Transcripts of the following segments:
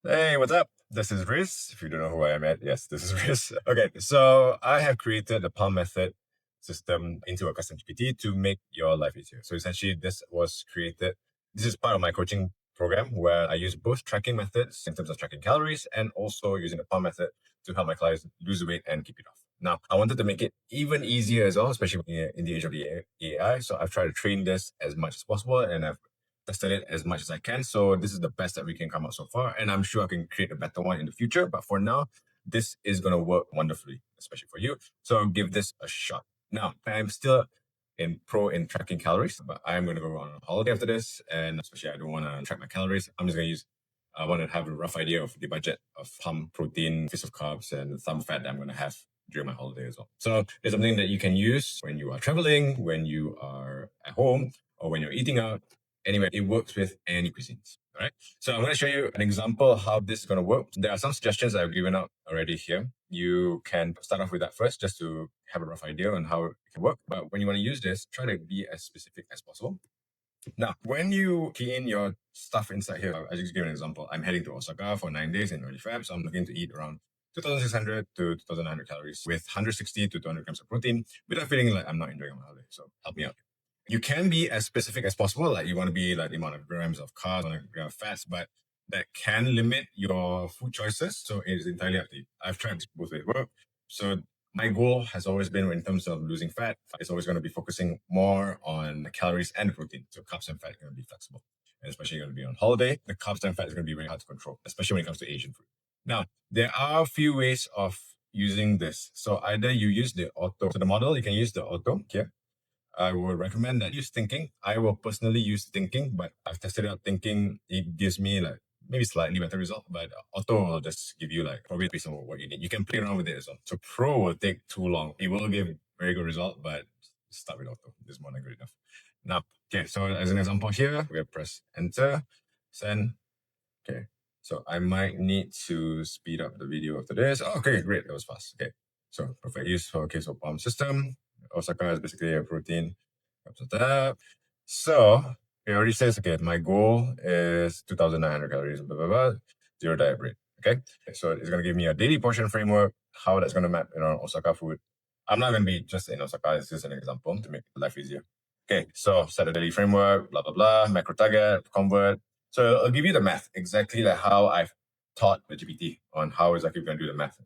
Hey, what's up? This is Riz. If you don't know who I am yet, yes, this is Riz. Okay, so I have created the palm method system into a custom GPT to make your life easier. So essentially, this is part of my coaching program where I use both tracking methods in terms of tracking calories and also using the palm method to help my clients lose weight and keep it off. Now, I wanted to make it even easier as well, especially in the age of the AI. So I've tried to train this as much as possible and I've tested it as much as I can. So this is the best that we can come out so far. And I'm sure I can create a better one in the future. But for now, this is going to work wonderfully, especially for you. So give this a shot. Now, I'm still in tracking calories, but I'm going to go on a holiday after this. And especially I don't want to track my calories. I want to have a rough idea of the budget of palm protein, fist of carbs, and some fat that I'm going to have during my holiday as well. So it's something that you can use when you are traveling, when you are at home, or when you're eating out. Anyway, it works with any cuisines. All right. So I'm going to show you an example of how this is going to work. There are some suggestions I've given out already here. You can start off with that first just to have a rough idea on how it can work. But when you want to use this, try to be as specific as possible. Now, when you key in your stuff inside here, I'll just give an example. I'm heading to Osaka for 9 days in early Feb. So I'm looking to eat around 2,600 to 2,900 calories with 160 to 200 grams of protein without feeling like I'm not enjoying my holiday. So help me out. You can be as specific as possible. Like you want to be like the amount of grams of carbs, amount of grams of fats, but that can limit your food choices. So it is entirely up to you. I've tried both ways work. So my goal has always been in terms of losing fat, it's always going to be focusing more on the calories and protein. So carbs and fat are going to be flexible. And especially going to be on holiday, the carbs and fat is going to be very hard to control, especially when it comes to Asian food. Now, there are a few ways of using this. So either you use the auto, so the model, you can use the auto here. I would recommend that use thinking. I will personally use thinking, but I've tested out thinking. It gives me like maybe slightly better result, but auto will just give you like probably based on what you need. You can play around with it as well. So pro will take too long. It will give very good result, but start with auto. This is more than good enough. Now, okay, so as an example here, we press enter, send. Okay, so I might need to speed up the video after this. Oh, okay, great, that was fast. Okay, so perfect use for case of palm system. Osaka is basically a protein. So it already says, okay, my goal is 2,900 calories, blah, blah, blah, zero diet break. Okay. So it's going to give me a daily portion framework, how that's going to map Osaka food. I'm not going to be just in Osaka. It's just an example to make life easier. Okay. So set a daily framework, blah, blah, blah, macro target, convert. So I'll give you the math, exactly like how I've taught the GPT on how exactly we're going to do the math.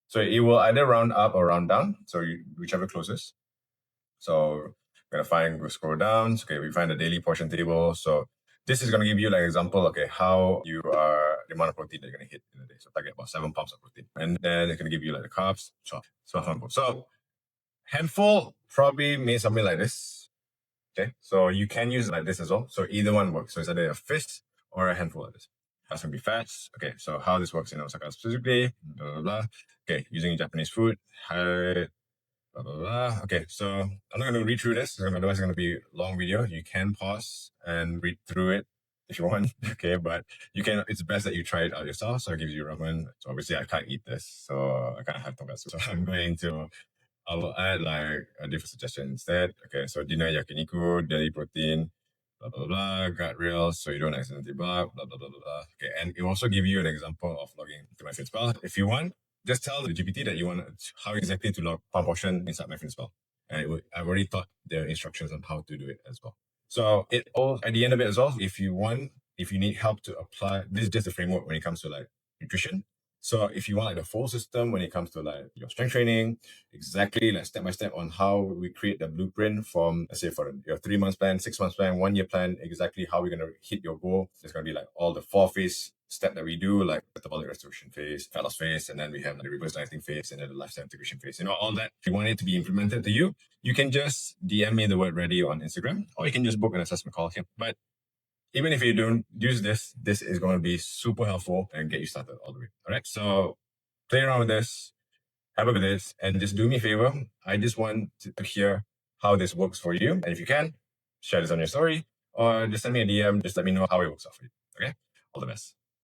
So it will either round up or round down. So whichever closest. So we're gonna scroll down. Okay, we find the daily portion table. So this is gonna give you like example, okay, how you are the amount of protein that you're gonna hit in a day. So target about 7 pounds of protein. And then it's gonna give you like the carbs. So handful probably made something like this. Okay, so you can use it like this as well. So either one works. So it's either a fist or a handful like this. That's gonna be fats. Okay, so how this works in Osaka specifically, blah, blah, blah. Okay, using Japanese food, highlight, blah, blah, blah. Okay, so I'm not going to read through this, otherwise it's going to be a long video. You can pause and read through it if you want. Okay, but it's best that you try it out yourself. So it gives you ramen. So obviously I can't eat this, so I can't have tonkatsu. So I will add like a different suggestion instead. Okay, so dinner yakiniku, daily protein, blah, blah, blah, guardrails, so you don't accidentally blah, blah, blah, blah, blah. Okay, and it will also give you an example of logging to MyFitSpell. If you want, just tell the GPT that you want how exactly to log palm portion inside MyFitSpell. And I've already taught the instructions on how to do it as well. So at the end of it as well, if you need help to apply, this is just a framework when it comes to like nutrition. So if you want like the full system when it comes to like your strength training, exactly like step by step on how we create the blueprint from, let's say for your 3 months plan, 6 months plan, 1 year plan, exactly how we're going to hit your goal. There's going to be like all the 4 phase step that we do, like metabolic restoration phase, fat loss phase, and then we have the reverse dieting phase and then the lifestyle integration phase. All that. If you want it to be implemented to you, you can just DM me the word ready on Instagram, or you can just book an assessment call here. But even if you don't use this is going to be super helpful and get you started all the way. All right. So play around with this, have a look at this, and just do me a favor. I just want to hear how this works for you. And if you can, share this on your story or just send me a DM. Just let me know how it works out for you. Okay. All the best.